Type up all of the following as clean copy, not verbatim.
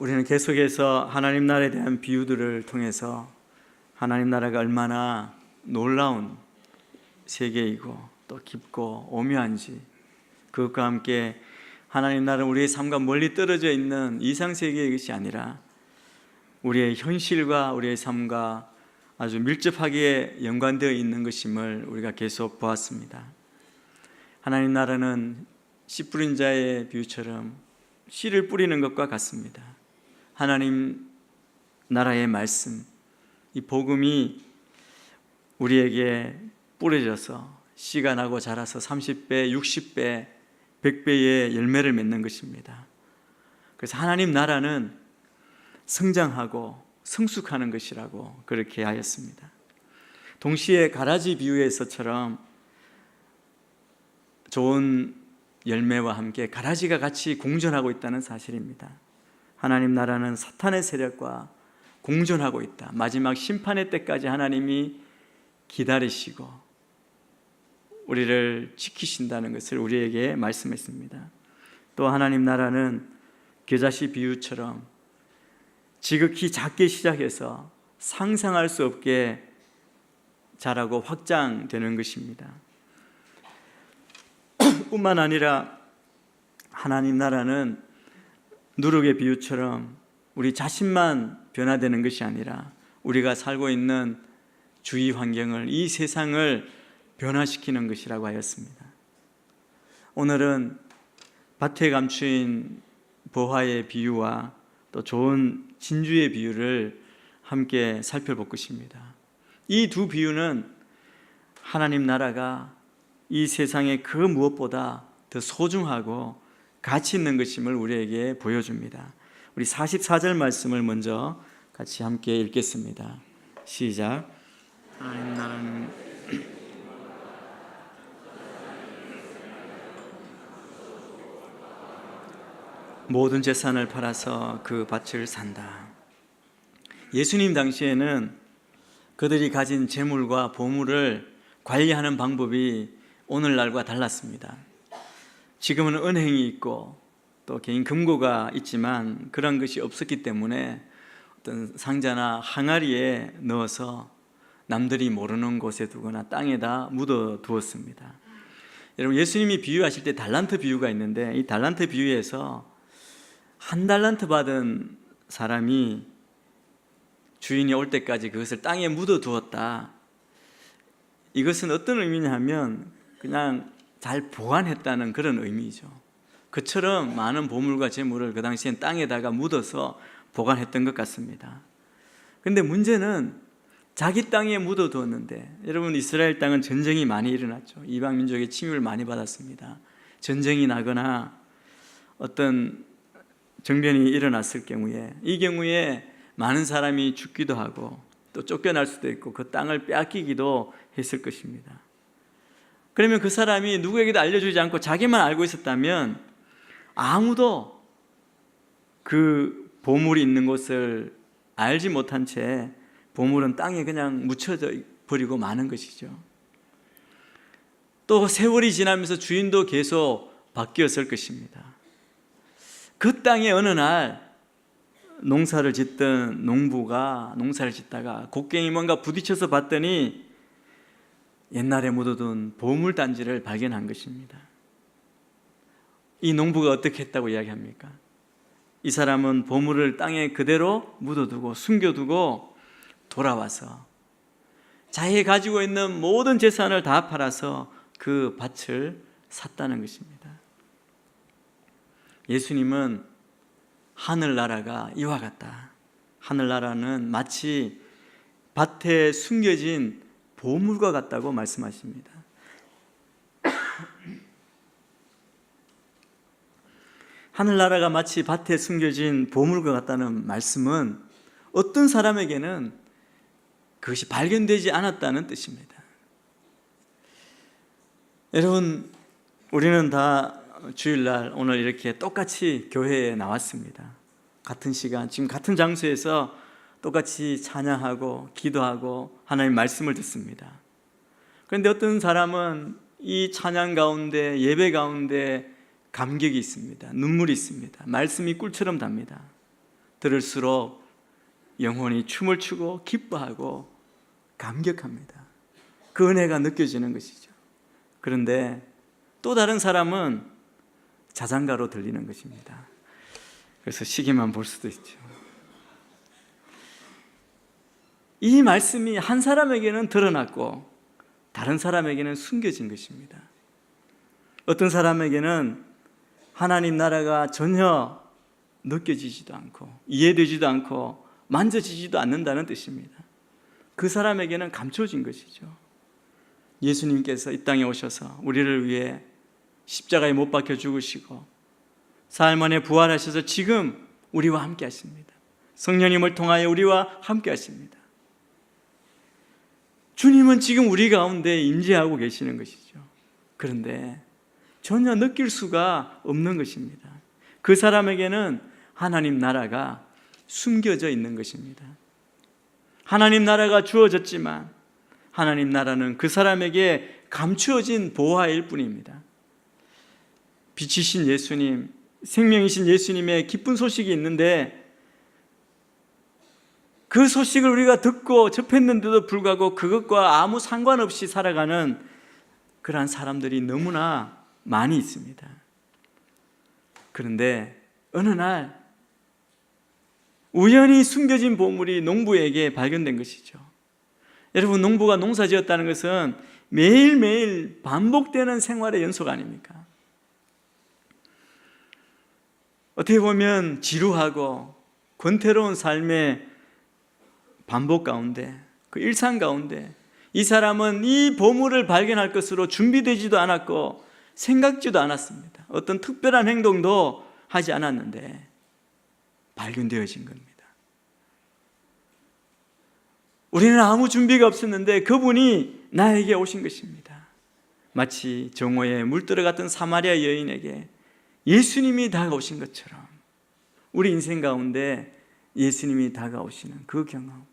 우리는 계속해서 하나님 나라에 대한 비유들을 통해서 하나님 나라가 얼마나 놀라운 세계이고 또 깊고 오묘한지, 그것과 함께 하나님 나라는 우리의 삶과 멀리 떨어져 있는 이상세계의 것이 아니라 우리의 현실과 우리의 삶과 아주 밀접하게 연관되어 있는 것임을 우리가 계속 보았습니다. 하나님 나라는 씨 뿌린 자의 비유처럼 씨를 뿌리는 것과 같습니다. 하나님 나라의 말씀, 이 복음이 우리에게 뿌려져서 씨가 나고 자라서 30배, 60배, 100배의 열매를 맺는 것입니다. 그래서 하나님 나라는 성장하고 성숙하는 것이라고 그렇게 하였습니다. 동시에 가라지 비유에서처럼 좋은 열매와 함께 가라지가 같이 공존하고 있다는 사실입니다. 하나님 나라는 사탄의 세력과 공존하고 있다. 마지막 심판의 때까지 하나님이 기다리시고 우리를 지키신다는 것을 우리에게 말씀했습니다. 또 하나님 나라는 겨자씨 비유처럼 지극히 작게 시작해서 상상할 수 없게 자라고 확장되는 것입니다. 뿐만 아니라 하나님 나라는 누룩의 비유처럼 우리 자신만 변화되는 것이 아니라 우리가 살고 있는 주위 환경을, 이 세상을 변화시키는 것이라고 하였습니다. 오늘은 밭에 감추인 보화의 비유와 또 좋은 진주의 비유를 함께 살펴볼 것입니다. 이 두 비유는 하나님 나라가 이 세상의 그 무엇보다 더 소중하고 가치 있는 것임을 우리에게 보여줍니다. 우리 44절 말씀을 먼저 같이 함께 읽겠습니다. 시작. 하나님 나라는 모든 재산을 팔아서 그 밭을 산다. 예수님 당시에는 그들이 가진 재물과 보물을 관리하는 방법이 오늘날과 달랐습니다. 지금은 은행이 있고 또 개인 금고가 있지만 그런 것이 없었기 때문에 어떤 상자나 항아리에 넣어서 남들이 모르는 곳에 두거나 땅에다 묻어 두었습니다. 여러분, 예수님이 비유하실 때 달란트 비유가 있는데 이 달란트 비유에서 한 달란트 받은 사람이 주인이 올 때까지 그것을 땅에 묻어 두었다. 이것은 어떤 의미냐 하면 그냥 잘 보관했다는 그런 의미죠. 그처럼 많은 보물과 재물을 그 당시엔 땅에다가 묻어서 보관했던 것 같습니다. 그런데 문제는 자기 땅에 묻어두었는데, 여러분, 이스라엘 땅은 전쟁이 많이 일어났죠. 이방 민족의 침입을 많이 받았습니다. 전쟁이 나거나 어떤 정변이 일어났을 경우에, 이 경우에 많은 사람이 죽기도 하고 또 쫓겨날 수도 있고 그 땅을 빼앗기기도 했을 것입니다. 그러면 그 사람이 누구에게도 알려주지 않고 자기만 알고 있었다면 아무도 그 보물이 있는 곳을 알지 못한 채 보물은 땅에 그냥 묻혀져 버리고 마는 것이죠. 또 세월이 지나면서 주인도 계속 바뀌었을 것입니다. 그 땅에 어느 날 농사를 짓던 농부가 농사를 짓다가 곡괭이 뭔가 부딪혀서 봤더니 옛날에 묻어둔 보물단지를 발견한 것입니다. 이 농부가 어떻게 했다고 이야기합니까? 이 사람은 보물을 땅에 그대로 묻어두고 숨겨두고 돌아와서 자기가 가지고 있는 모든 재산을 다 팔아서 그 밭을 샀다는 것입니다. 예수님은 하늘나라가 이와 같다. 하늘나라는 마치 밭에 숨겨진 보물과 같다고 말씀하십니다. 하늘나라가 마치 밭에 숨겨진 보물과 같다는 말씀은 어떤 사람에게는 그것이 발견되지 않았다는 뜻입니다. 여러분, 우리는 다 주일날 오늘 이렇게 똑같이 교회에 나왔습니다. 같은 시간, 지금 같은 장소에서 똑같이 찬양하고 기도하고 하나님 말씀을 듣습니다. 그런데 어떤 사람은 이 찬양 가운데, 예배 가운데 감격이 있습니다. 눈물이 있습니다. 말씀이 꿀처럼 답니다. 들을수록 영혼이 춤을 추고 기뻐하고 감격합니다. 그 은혜가 느껴지는 것이죠. 그런데 또 다른 사람은 자장가로 들리는 것입니다. 그래서 시기만 볼 수도 있죠. 이 말씀이 한 사람에게는 드러났고 다른 사람에게는 숨겨진 것입니다. 어떤 사람에게는 하나님 나라가 전혀 느껴지지도 않고 이해되지도 않고 만져지지도 않는다는 뜻입니다. 그 사람에게는 감춰진 것이죠. 예수님께서 이 땅에 오셔서 우리를 위해 십자가에 못 박혀 죽으시고 사흘 만에 부활하셔서 지금 우리와 함께 하십니다. 성령님을 통하여 우리와 함께 하십니다. 주님은 지금 우리 가운데 임재하고 계시는 것이죠. 그런데 전혀 느낄 수가 없는 것입니다. 그 사람에게는 하나님 나라가 숨겨져 있는 것입니다. 하나님 나라가 주어졌지만 하나님 나라는 그 사람에게 감추어진 보화일 뿐입니다. 빛이신 예수님, 생명이신 예수님의 기쁜 소식이 있는데 그 소식을 우리가 듣고 접했는데도 불구하고 그것과 아무 상관없이 살아가는 그러한 사람들이 너무나 많이 있습니다. 그런데 어느 날 우연히 숨겨진 보물이 농부에게 발견된 것이죠. 여러분, 농부가 농사 지었다는 것은 매일매일 반복되는 생활의 연속 아닙니까? 어떻게 보면 지루하고 권태로운 삶의 반복 가운데, 그 일상 가운데 이 사람은 이 보물을 발견할 것으로 준비되지도 않았고 생각지도 않았습니다. 어떤 특별한 행동도 하지 않았는데 발견되어진 겁니다. 우리는 아무 준비가 없었는데 그분이 나에게 오신 것입니다. 마치 정오에 물들어갔던 사마리아 여인에게 예수님이 다가오신 것처럼 우리 인생 가운데 예수님이 다가오시는 그 경험,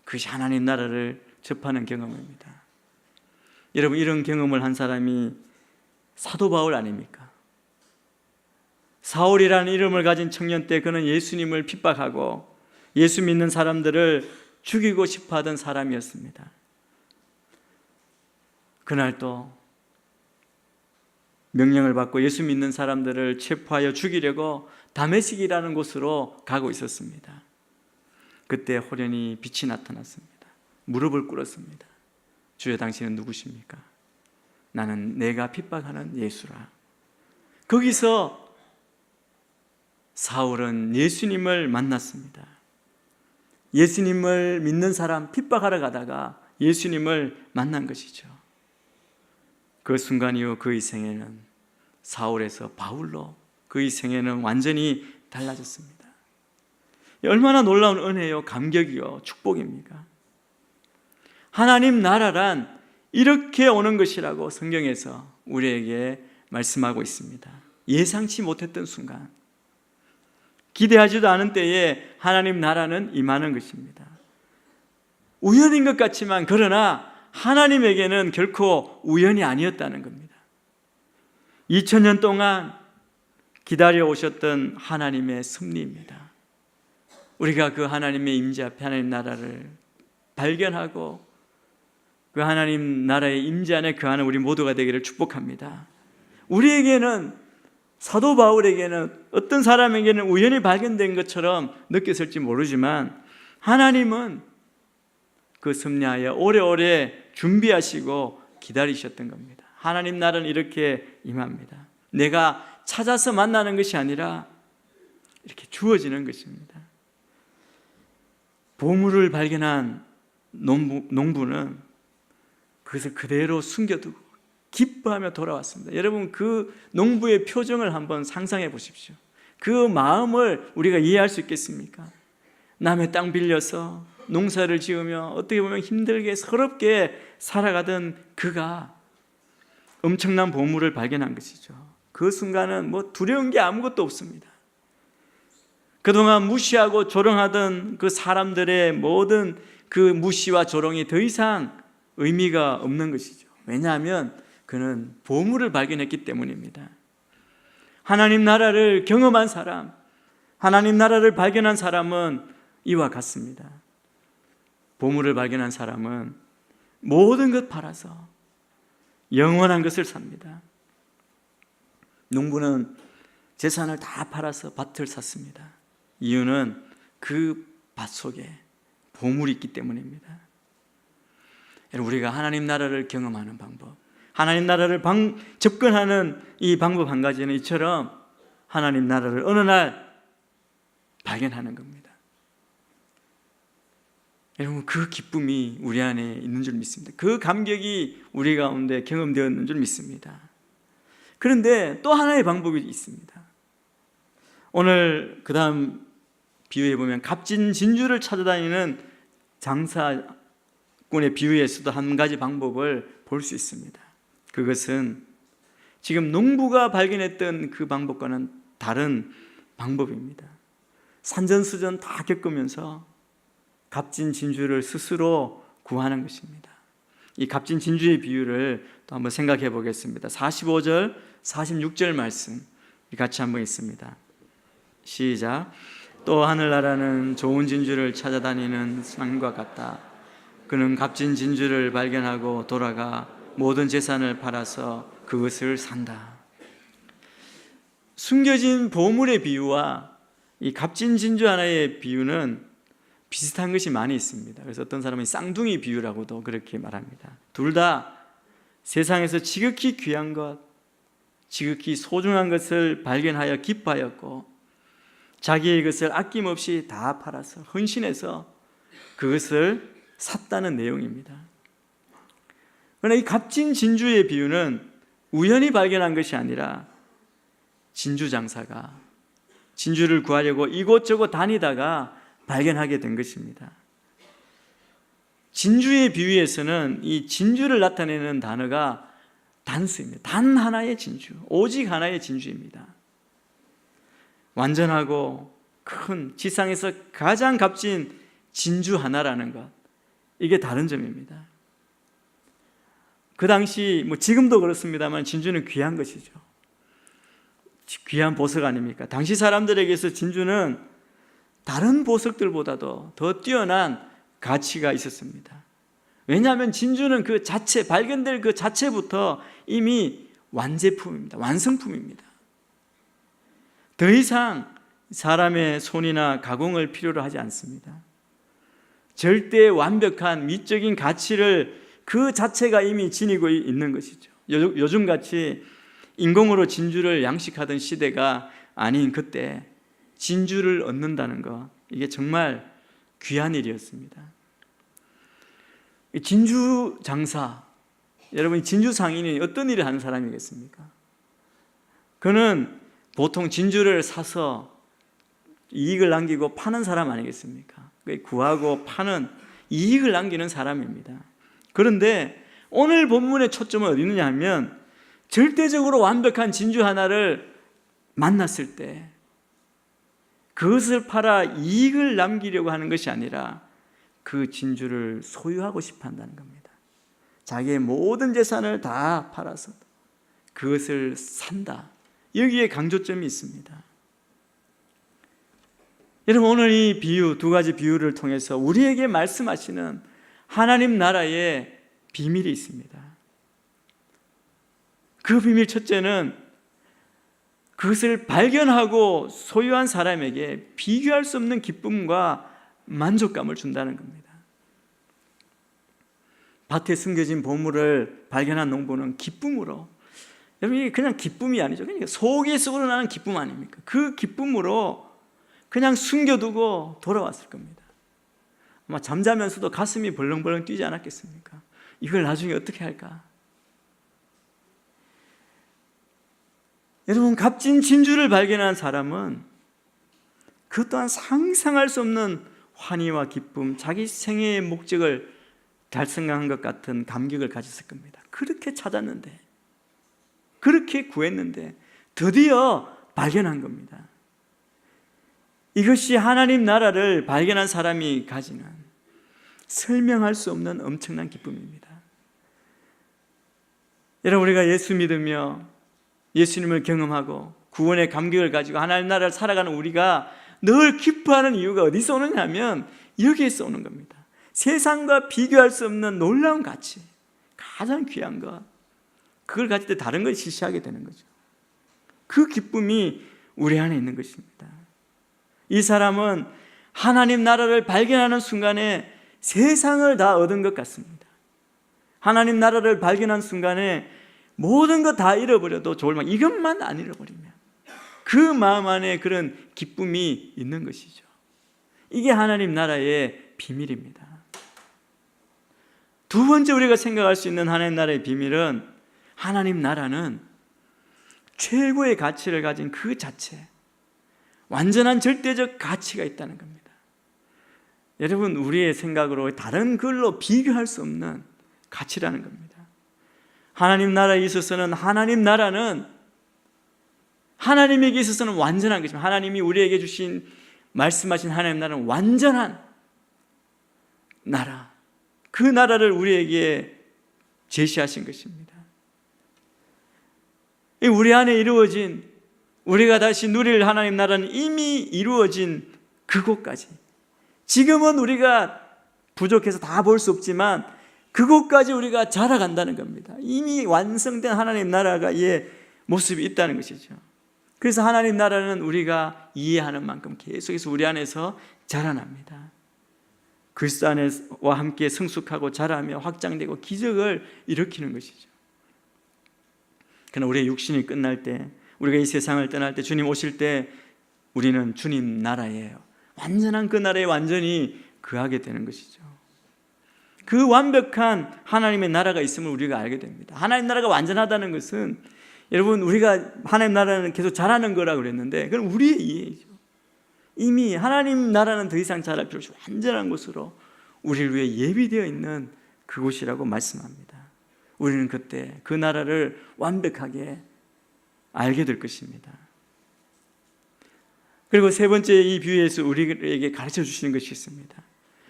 그것이 하나님 나라를 접하는 경험입니다. 여러분, 이런 경험을 한 사람이 사도 바울 아닙니까? 사울이라는 이름을 가진 청년 때 그는 예수님을 핍박하고 예수 믿는 사람들을 죽이고 싶어 하던 사람이었습니다. 그날 또 명령을 받고 예수 믿는 사람들을 체포하여 죽이려고 다메섹이라는 곳으로 가고 있었습니다. 그때 호련히 빛이 나타났습니다. 무릎을 꿇었습니다. 주여, 당신은 누구십니까? 나는 내가 핍박하는 예수라. 거기서 사울은 예수님을 만났습니다. 예수님을 믿는 사람 핍박하러 가다가 예수님을 만난 것이죠. 그 순간 이후 그의 생애는 사울에서 바울로 그의 생애는 완전히 달라졌습니다. 얼마나 놀라운 은혜요, 감격이요, 축복입니까? 하나님 나라란 이렇게 오는 것이라고 성경에서 우리에게 말씀하고 있습니다. 예상치 못했던 순간, 기대하지도 않은 때에 하나님 나라는 임하는 것입니다. 우연인 것 같지만 그러나 하나님에게는 결코 우연이 아니었다는 겁니다. 2000년 동안 기다려 오셨던 하나님의 섭리입니다. 우리가 그 하나님의 임재 앞에 하나님 나라를 발견하고 그 하나님 나라의 임재 안에 거하는 우리 모두가 되기를 축복합니다. 우리에게는, 사도 바울에게는, 어떤 사람에게는 우연히 발견된 것처럼 느꼈을지 모르지만 하나님은 그 섭리하여 오래오래 준비하시고 기다리셨던 겁니다. 하나님 나라는 이렇게 임합니다. 내가 찾아서 만나는 것이 아니라 이렇게 주어지는 것입니다. 보물을 발견한 농부는 그것을 그대로 숨겨두고 기뻐하며 돌아왔습니다. 여러분, 그 농부의 표정을 한번 상상해 보십시오. 그 마음을 우리가 이해할 수 있겠습니까? 남의 땅 빌려서 농사를 지으며 어떻게 보면 힘들게 서럽게 살아가던 그가 엄청난 보물을 발견한 것이죠. 그 순간은 두려운 게 아무것도 없습니다. 그동안 무시하고 조롱하던 그 사람들의 모든 그 무시와 조롱이 더 이상 의미가 없는 것이죠. 왜냐하면 그는 보물을 발견했기 때문입니다. 하나님 나라를 경험한 사람, 하나님 나라를 발견한 사람은 이와 같습니다. 보물을 발견한 사람은 모든 것 팔아서 영원한 것을 삽니다. 농부는 재산을 다 팔아서 밭을 샀습니다. 이유는 그 밭 속에 보물이 있기 때문입니다. 우리가 하나님 나라를 경험하는 방법, 하나님 나라를 접근하는 이 방법 한 가지는 이처럼 하나님 나라를 어느 날 발견하는 겁니다. 여러분, 그 기쁨이 우리 안에 있는 줄 믿습니다. 그 감격이 우리 가운데 경험되었는 줄 믿습니다. 그런데 또 하나의 방법이 있습니다. 오늘 그 다음 비유에 보면 값진 진주를 찾아다니는 장사꾼의 비유에서도 한 가지 방법을 볼 수 있습니다. 그것은 지금 농부가 발견했던 그 방법과는 다른 방법입니다. 산전수전 다 겪으면서 값진 진주를 스스로 구하는 것입니다. 이 값진 진주의 비유를 또 한번 생각해 보겠습니다. 45절, 46절 말씀 같이 한번 읽습니다. 시작. 또 하늘나라는 좋은 진주를 찾아다니는 상과 같다. 그는 값진 진주를 발견하고 돌아가 모든 재산을 팔아서 그것을 산다. 숨겨진 보물의 비유와 이 값진 진주 하나의 비유는 비슷한 것이 많이 있습니다. 그래서 어떤 사람은 쌍둥이 비유라고도 그렇게 말합니다. 둘 다 세상에서 지극히 귀한 것, 지극히 소중한 것을 발견하여 기뻐하였고 자기의 것을 아낌없이 다 팔아서 헌신해서 그것을 샀다는 내용입니다. 그러나 이 값진 진주의 비유는 우연히 발견한 것이 아니라 진주 장사가 진주를 구하려고 이곳저곳 다니다가 발견하게 된 것입니다. 진주의 비유에서는 이 진주를 나타내는 단어가 단수입니다. 단 하나의 진주, 오직 하나의 진주입니다. 완전하고 큰 지상에서 가장 값진 진주 하나라는 것, 이게 다른 점입니다. 그 당시 지금도 그렇습니다만 진주는 귀한 것이죠. 귀한 보석 아닙니까? 당시 사람들에게서 진주는 다른 보석들보다도 더 뛰어난 가치가 있었습니다. 왜냐하면 진주는 그 자체, 발견될 그 자체부터 이미 완제품입니다. 완성품입니다. 더 이상 사람의 손이나 가공을 필요로 하지 않습니다. 절대 완벽한 미적인 가치를 그 자체가 이미 지니고 있는 것이죠. 요즘같이 인공으로 진주를 양식하던 시대가 아닌 그때 진주를 얻는다는 것, 이게 정말 귀한 일이었습니다. 진주 장사, 여러분, 진주 상인이 어떤 일을 하는 사람이겠습니까? 그는 보통 진주를 사서 이익을 남기고 파는 사람 아니겠습니까? 구하고 파는, 이익을 남기는 사람입니다. 그런데 오늘 본문의 초점은 어디 있느냐 하면 절대적으로 완벽한 진주 하나를 만났을 때 그것을 팔아 이익을 남기려고 하는 것이 아니라 그 진주를 소유하고 싶어 한다는 겁니다. 자기의 모든 재산을 다 팔아서 그것을 산다. 여기에 강조점이 있습니다. 여러분, 오늘 이 비유, 두 가지 비유를 통해서 우리에게 말씀하시는 하나님 나라의 비밀이 있습니다. 그 비밀 첫째는 그것을 발견하고 소유한 사람에게 비교할 수 없는 기쁨과 만족감을 준다는 겁니다. 밭에 숨겨진 보물을 발견한 농부는 기쁨으로, 여러분, 이게 그냥 기쁨이 아니죠. 그러니까 속에서 우러나는 기쁨 아닙니까? 그 기쁨으로 그냥 숨겨두고 돌아왔을 겁니다. 아마 잠자면서도 가슴이 벌렁벌렁 뛰지 않았겠습니까? 이걸 나중에 어떻게 할까? 여러분, 값진 진주를 발견한 사람은 그 또한 상상할 수 없는 환희와 기쁨, 자기 생애의 목적을 달성한 것 같은 감격을 가졌을 겁니다. 그렇게 찾았는데, 그렇게 구했는데 드디어 발견한 겁니다. 이것이 하나님 나라를 발견한 사람이 가지는 설명할 수 없는 엄청난 기쁨입니다. 여러분, 우리가 예수 믿으며 예수님을 경험하고 구원의 감격을 가지고 하나님 나라를 살아가는 우리가 늘 기뻐하는 이유가 어디서 오느냐면 여기에서 오는 겁니다. 세상과 비교할 수 없는 놀라운 가치, 가장 귀한 것, 그걸 가질 때 다른 걸 시시하게 되는 거죠. 그 기쁨이 우리 안에 있는 것입니다. 이 사람은 하나님 나라를 발견하는 순간에 세상을 다 얻은 것 같습니다. 하나님 나라를 발견한 순간에 모든 것 다 잃어버려도 좋을 만큼 이것만 안 잃어버리면 그 마음 안에 그런 기쁨이 있는 것이죠. 이게 하나님 나라의 비밀입니다. 두 번째 우리가 생각할 수 있는 하나님 나라의 비밀은, 하나님 나라는 최고의 가치를 가진 그 자체, 완전한 절대적 가치가 있다는 겁니다. 여러분, 우리의 생각으로 다른 걸로 비교할 수 없는 가치라는 겁니다. 하나님 나라에 있어서는, 하나님 나라는 하나님에게 있어서는 완전한 것입니다. 하나님이 우리에게 주신, 말씀하신 하나님 나라는 완전한 나라, 그 나라를 우리에게 제시하신 것입니다. 우리 안에 이루어진, 우리가 다시 누릴 하나님 나라는 이미 이루어진 그곳까지, 지금은 우리가 부족해서 다 볼 수 없지만 그곳까지 우리가 자라간다는 겁니다. 이미 완성된 하나님 나라의 모습이 있다는 것이죠. 그래서 하나님 나라는 우리가 이해하는 만큼 계속해서 우리 안에서 자라납니다. 그리스도 안에와 함께 성숙하고 자라며 확장되고 기적을 일으키는 것이죠. 그러나 우리의 육신이 끝날 때, 우리가 이 세상을 떠날 때, 주님 오실 때 우리는 주님 나라에, 완전한 그 나라에 완전히 거하게 되는 것이죠. 그 완벽한 하나님의 나라가 있음을 우리가 알게 됩니다. 하나님 나라가 완전하다는 것은, 여러분, 우리가 하나님 나라는 계속 자라는 거라고 그랬는데 그건 우리의 이해죠. 이미 하나님 나라는 더 이상 자랄 필요 없이 완전한 곳으로 우리를 위해 예비되어 있는 그곳이라고 말씀합니다. 우리는 그때 그 나라를 완벽하게 알게 될 것입니다. 그리고 세 번째, 이 비유에서 우리에게 가르쳐 주시는 것이 있습니다.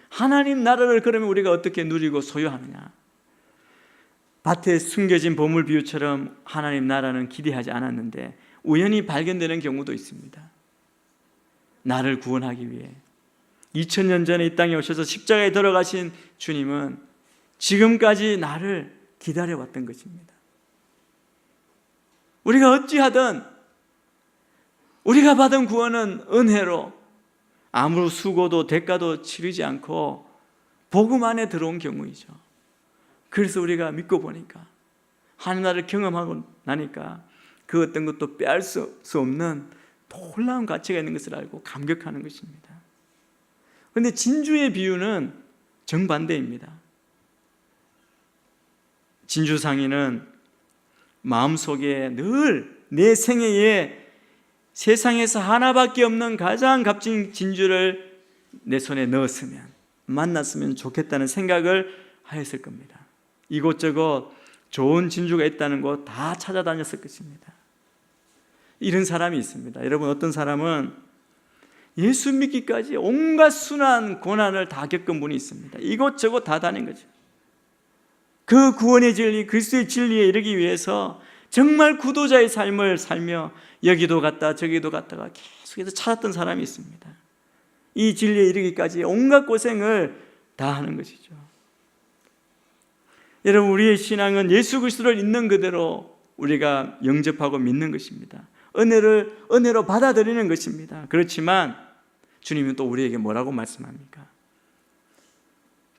하나님 나라를 그러면 우리가 어떻게 누리고 소유하느냐? 밭에 숨겨진 보물 비유처럼 하나님 나라는 기대하지 않았는데 우연히 발견되는 경우도 있습니다. 나를 구원하기 위해 2000년 전에 이 땅에 오셔서 십자가에 들어가신 주님은 지금까지 나를 기다려왔던 것입니다. 우리가 어찌하든 우리가 받은 구원은 은혜로 아무 수고도 대가도 치르지 않고 복음 안에 들어온 경우이죠. 그래서 우리가 믿고 보니까, 하나님 나라를 경험하고 나니까 그 어떤 것도 빼앗을 수 없는 놀라운 가치가 있는 것을 알고 감격하는 것입니다. 그런데 진주의 비유는 정반대입니다. 진주상인은 마음속에 늘 내 생애에 세상에서 하나밖에 없는 가장 값진 진주를 내 손에 넣었으면, 만났으면 좋겠다는 생각을 하였을 겁니다. 이곳저곳 좋은 진주가 있다는 곳 다 찾아다녔을 것입니다. 이런 사람이 있습니다. 여러분, 어떤 사람은 예수 믿기까지 온갖 순환 고난을 다 겪은 분이 있습니다. 이곳저곳 다 다닌 거죠. 그 구원의 진리, 그리스도의 진리에 이르기 위해서 정말 구도자의 삶을 살며 여기도 갔다 저기도 갔다가 계속해서 찾았던 사람이 있습니다. 이 진리에 이르기까지 온갖 고생을 다 하는 것이죠. 여러분, 우리의 신앙은 예수 그리스도를 있는 그대로 우리가 영접하고 믿는 것입니다. 은혜로 받아들이는 것입니다. 그렇지만 주님은 또 우리에게 뭐라고 말씀합니까?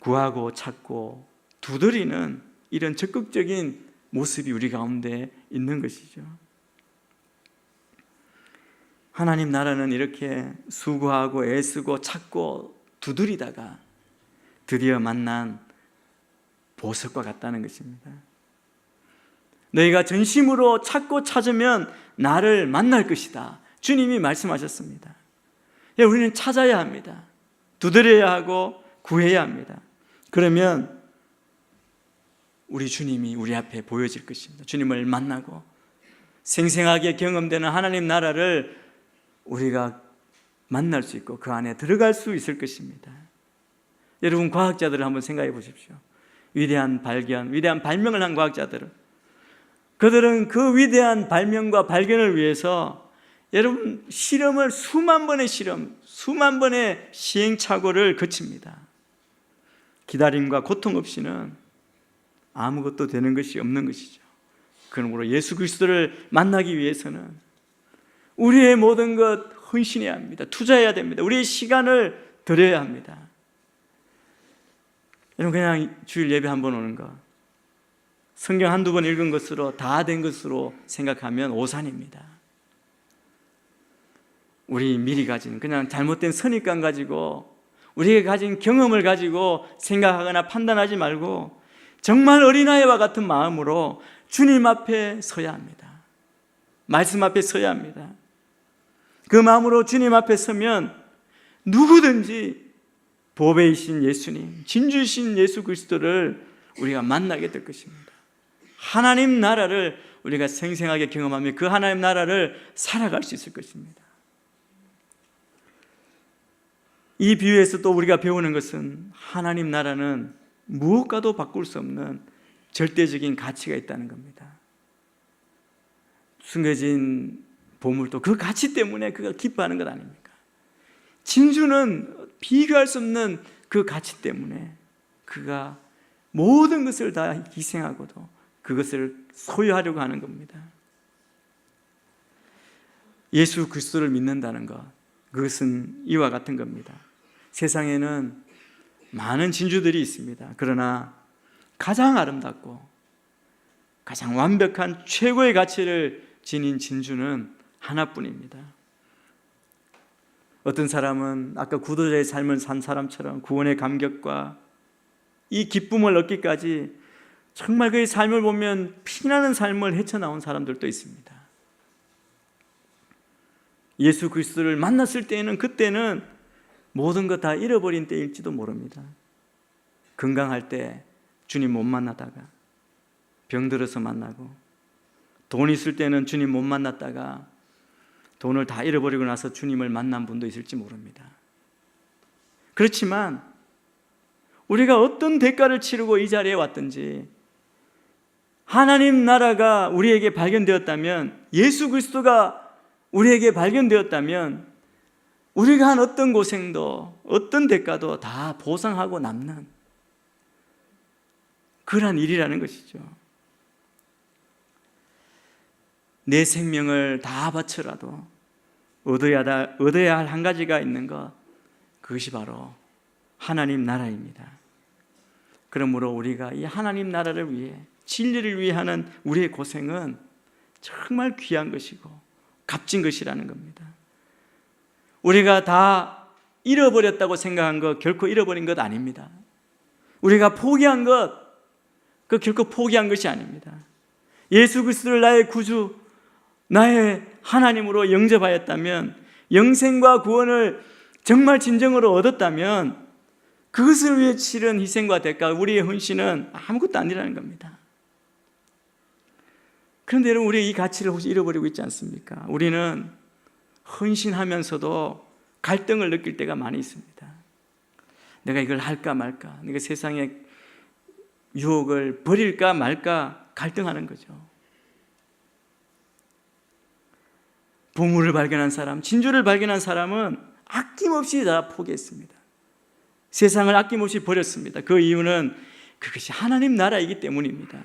구하고 찾고 두드리는 이런 적극적인 모습이 우리 가운데 있는 것이죠. 하나님 나라는 이렇게 수고하고 애쓰고 찾고 두드리다가 드디어 만난 보석과 같다는 것입니다. 너희가 전심으로 찾고 찾으면 나를 만날 것이다, 주님이 말씀하셨습니다. 우리는 찾아야 합니다. 두드려야 하고 구해야 합니다. 그러면 우리 주님이 우리 앞에 보여질 것입니다. 주님을 만나고 생생하게 경험되는 하나님 나라를 우리가 만날 수 있고 그 안에 들어갈 수 있을 것입니다. 여러분, 과학자들을 한번 생각해 보십시오. 위대한 발견, 위대한 발명을 한 과학자들은, 그들은 그 위대한 발명과 발견을 위해서 여러분, 실험을 수만 번의 수만 번의 시행착오를 거칩니다. 기다림과 고통 없이는 아무것도 되는 것이 없는 것이죠. 그러므로 예수 그리스도를 만나기 위해서는 우리의 모든 것 헌신해야 합니다. 투자해야 됩니다. 우리의 시간을 드려야 합니다. 여러분, 그냥 주일 예배 한 번 오는 것, 성경 한두 번 읽은 것으로 다 된 것으로 생각하면 오산입니다. 우리 미리 가진 그냥 잘못된 선입관 가지고, 우리가 가진 경험을 가지고 생각하거나 판단하지 말고 정말 어린아이와 같은 마음으로 주님 앞에 서야 합니다. 말씀 앞에 서야 합니다. 그 마음으로 주님 앞에 서면 누구든지 보배이신 예수님, 진주신 예수 그리스도를 우리가 만나게 될 것입니다. 하나님 나라를 우리가 생생하게 경험하며 그 하나님 나라를 살아갈 수 있을 것입니다. 이 비유에서 또 우리가 배우는 것은 하나님 나라는 무엇과도 바꿀 수 없는 절대적인 가치가 있다는 겁니다. 숨겨진 보물도 그 가치 때문에 그가 기뻐하는 것 아닙니까? 진주는 비교할 수 없는 그 가치 때문에 그가 모든 것을 다 희생하고도 그것을 소유하려고 하는 겁니다. 예수 그리스도를 믿는다는 것, 그것은 이와 같은 겁니다. 세상에는 많은 진주들이 있습니다. 그러나 가장 아름답고 가장 완벽한 최고의 가치를 지닌 진주는 하나뿐입니다. 어떤 사람은 아까 구도자의 삶을 산 사람처럼 구원의 감격과 이 기쁨을 얻기까지 정말 그의 삶을 보면 피나는 삶을 헤쳐나온 사람들도 있습니다. 예수 그리스도를 만났을 때에는 그때는 모든 것 다 잃어버린 때일지도 모릅니다. 건강할 때 주님 못 만나다가 병들어서 만나고, 돈 있을 때는 주님 못 만났다가 돈을 다 잃어버리고 나서 주님을 만난 분도 있을지 모릅니다. 그렇지만 우리가 어떤 대가를 치르고 이 자리에 왔든지 하나님 나라가 우리에게 발견되었다면, 예수 그리스도가 우리에게 발견되었다면 우리가 한 어떤 고생도 어떤 대가도 다 보상하고 남는 그러한 일이라는 것이죠. 내 생명을 다 바쳐라도 얻어야 할 한 가지가 있는 것, 그것이 바로 하나님 나라입니다. 그러므로 우리가 이 하나님 나라를 위해, 진리를 위해 하는 우리의 고생은 정말 귀한 것이고 값진 것이라는 겁니다. 우리가 다 잃어버렸다고 생각한 것 결코 잃어버린 것 아닙니다. 우리가 포기한 것, 그 결코 포기한 것이 아닙니다. 예수 그리스도를 나의 구주, 나의 하나님으로 영접하였다면, 영생과 구원을 정말 진정으로 얻었다면 그것을 위해 치른 희생과 대가, 우리의 헌신은 아무것도 아니라는 겁니다. 그런데 여러분, 우리 이 가치를 혹시 잃어버리고 있지 않습니까? 우리는 헌신하면서도 갈등을 느낄 때가 많이 있습니다. 내가 이걸 할까 말까, 내가 세상의 유혹을 버릴까 말까 갈등하는 거죠. 보물을 발견한 사람, 진주를 발견한 사람은 아낌없이 다 포기했습니다. 세상을 아낌없이 버렸습니다. 그 이유는 그것이 하나님 나라이기 때문입니다.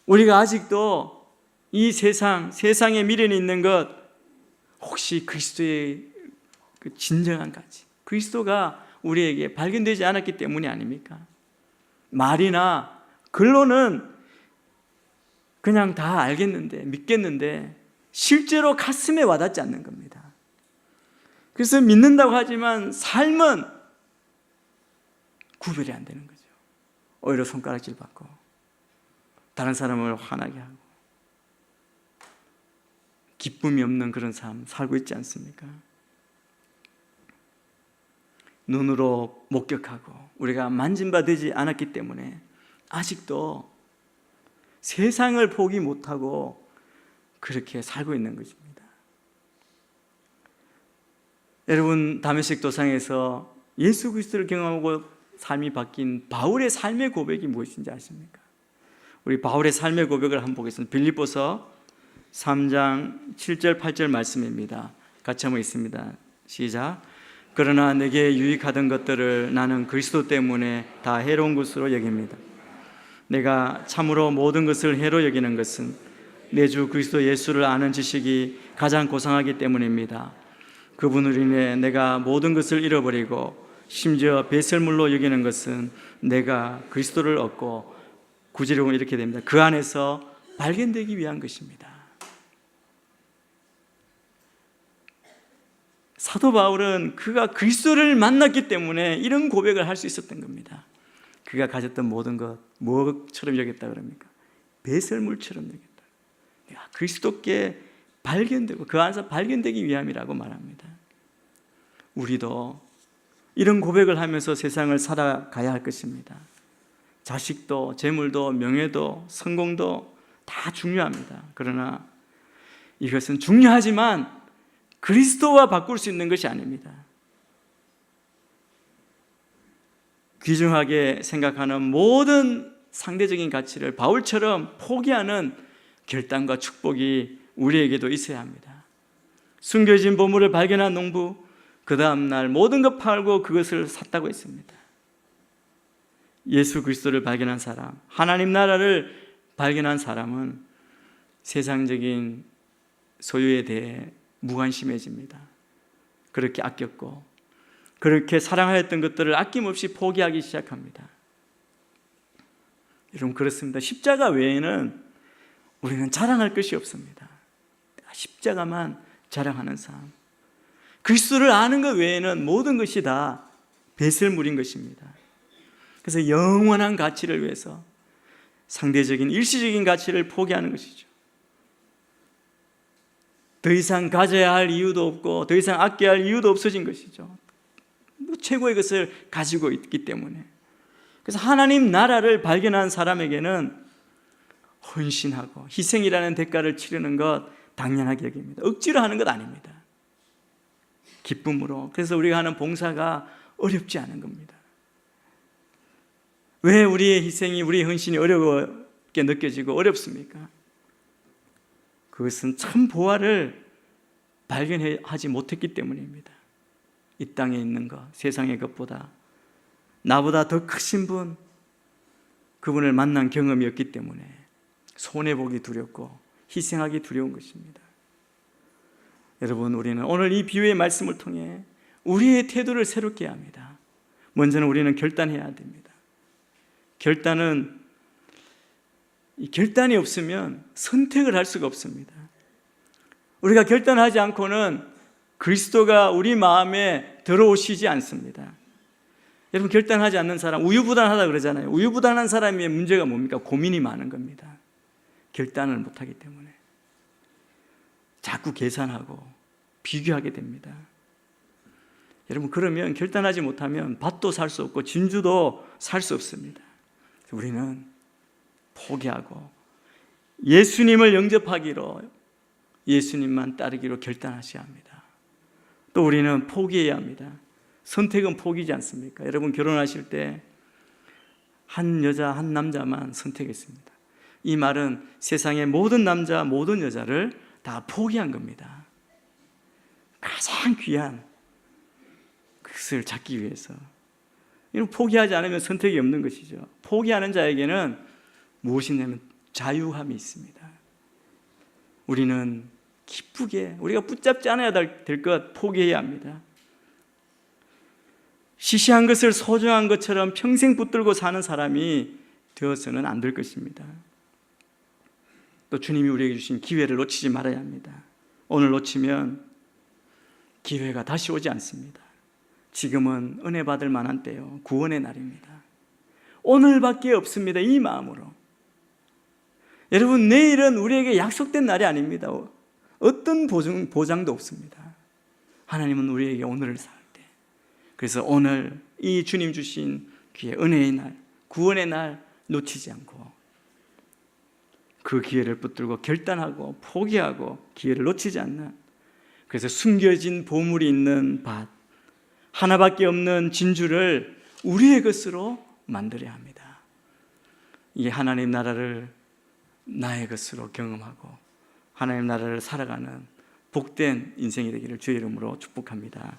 우리가 아직도 이 세상에 미련이 있는 것, 혹시 그리스도의 그 진정한 가치, 그리스도가 우리에게 발견되지 않았기 때문이 아닙니까? 말이나 글로는 그냥 다 알겠는데, 믿겠는데 실제로 가슴에 와닿지 않는 겁니다. 그래서 믿는다고 하지만 삶은 구별이 안 되는 거죠. 오히려 손가락질 받고 다른 사람을 화나게 하고 기쁨이 없는 그런 삶 살고 있지 않습니까? 눈으로 목격하고 우리가 만진 바 되지 않았기 때문에 아직도 세상을 포기 못하고 그렇게 살고 있는 것입니다. 여러분, 다메섹 도상에서 예수 그리스도를 경험하고 삶이 바뀐 바울의 삶의 고백이 무엇인지 아십니까? 우리 바울의 삶의 고백을 한번 보겠습니다. 빌립보서 3장 7절 8절 말씀입니다. 같이 한번 읽습니다. 시작. 그러나 내게 유익하던 것들을 나는 그리스도 때문에 다 해로운 것으로 여깁니다. 내가 참으로 모든 것을 해로 여기는 것은 내 주 그리스도 예수를 아는 지식이 가장 고상하기 때문입니다. 그분으로 인해 내가 모든 것을 잃어버리고 심지어 배설물로 여기는 것은 내가 그리스도를 얻고, 구절에 보면 이렇게 됩니다. 그 안에서 발견되기 위한 것입니다. 사도 바울은 그가 그리스도를 만났기 때문에 이런 고백을 할 수 있었던 겁니다. 그가 가졌던 모든 것 뭐처럼 여겼다 그럽니까? 배설물처럼 여겼다. 그리스도께 발견되고 그 안에서 발견되기 위함이라고 말합니다. 우리도 이런 고백을 하면서 세상을 살아가야 할 것입니다. 자식도, 재물도, 명예도, 성공도 다 중요합니다. 그러나 이것은 중요하지만 그리스도와 바꿀 수 있는 것이 아닙니다. 귀중하게 생각하는 모든 상대적인 가치를 바울처럼 포기하는 결단과 축복이 우리에게도 있어야 합니다. 숨겨진 보물을 발견한 농부, 그 다음날 모든 것 팔고 그것을 샀다고 했습니다. 예수 그리스도를 발견한 사람, 하나님 나라를 발견한 사람은 세상적인 소유에 대해 무관심해집니다. 그렇게 아꼈고 그렇게 사랑하였던 것들을 아낌없이 포기하기 시작합니다. 여러분, 그렇습니다. 십자가 외에는 우리는 자랑할 것이 없습니다. 십자가만 자랑하는 삶. 그리스도를 아는 것 외에는 모든 것이 다 배설물인 것입니다. 그래서 영원한 가치를 위해서 상대적인 일시적인 가치를 포기하는 것이죠. 더 이상 가져야 할 이유도 없고 더 이상 아껴야 할 이유도 없어진 것이죠. 최고의 것을 가지고 있기 때문에. 그래서 하나님 나라를 발견한 사람에게는 헌신하고 희생이라는 대가를 치르는 것 당연하게 여깁니다. 억지로 하는 것 아닙니다. 기쁨으로. 그래서 우리가 하는 봉사가 어렵지 않은 겁니다. 왜 우리의 희생이, 우리의 헌신이 어렵게 느껴지고 어렵습니까? 그것은 참 보화를 발견하지 못했기 때문입니다. 이 땅에 있는 것, 세상의 것보다 나보다 더 크신 분, 그분을 만난 경험이 없기 때문에 손해보기 두렵고 희생하기 두려운 것입니다. 여러분, 우리는 오늘 이 비유의 말씀을 통해 우리의 태도를 새롭게 해야 합니다. 먼저는 우리는 결단해야 됩니다. 결단이 없으면 선택을 할 수가 없습니다. 우리가 결단하지 않고는 그리스도가 우리 마음에 들어오시지 않습니다. 여러분, 결단하지 않는 사람, 우유부단하다 그러잖아요. 우유부단한 사람의 문제가 뭡니까? 고민이 많은 겁니다. 결단을 못하기 때문에 자꾸 계산하고 비교하게 됩니다. 여러분, 그러면 결단하지 못하면 밭도 살 수 없고 진주도 살 수 없습니다. 우리는 포기하고 예수님을 영접하기로, 예수님만 따르기로 결단하셔야 합니다. 또 우리는 포기해야 합니다. 선택은 포기지 않습니까? 여러분, 결혼하실 때 한 여자, 한 남자만 선택했습니다. 이 말은 세상의 모든 남자, 모든 여자를 다 포기한 겁니다. 가장 귀한 것을 찾기 위해서. 이런 포기하지 않으면 선택이 없는 것이죠. 포기하는 자에게는 무엇이냐면 자유함이 있습니다. 우리는 기쁘게, 우리가 붙잡지 않아야 될 것 포기해야 합니다. 시시한 것을 소중한 것처럼 평생 붙들고 사는 사람이 되어서는 안 될 것입니다. 또 주님이 우리에게 주신 기회를 놓치지 말아야 합니다. 오늘 놓치면 기회가 다시 오지 않습니다. 지금은 은혜 받을 만한 때요, 구원의 날입니다. 오늘밖에 없습니다. 이 마음으로. 여러분, 내일은 우리에게 약속된 날이 아닙니다. 어떤 보장도 없습니다. 하나님은 우리에게 오늘을 살 때, 그래서 오늘 이 주님 주신 기회, 은혜의 날, 구원의 날 놓치지 않고 그 기회를 붙들고 결단하고 포기하고 기회를 놓치지 않는, 그래서 숨겨진 보물이 있는 밭, 하나밖에 없는 진주를 우리의 것으로 만들어야 합니다. 이 하나님 나라를 나의 것으로 경험하고 하나님 나라를 살아가는 복된 인생이 되기를 주의 이름으로 축복합니다.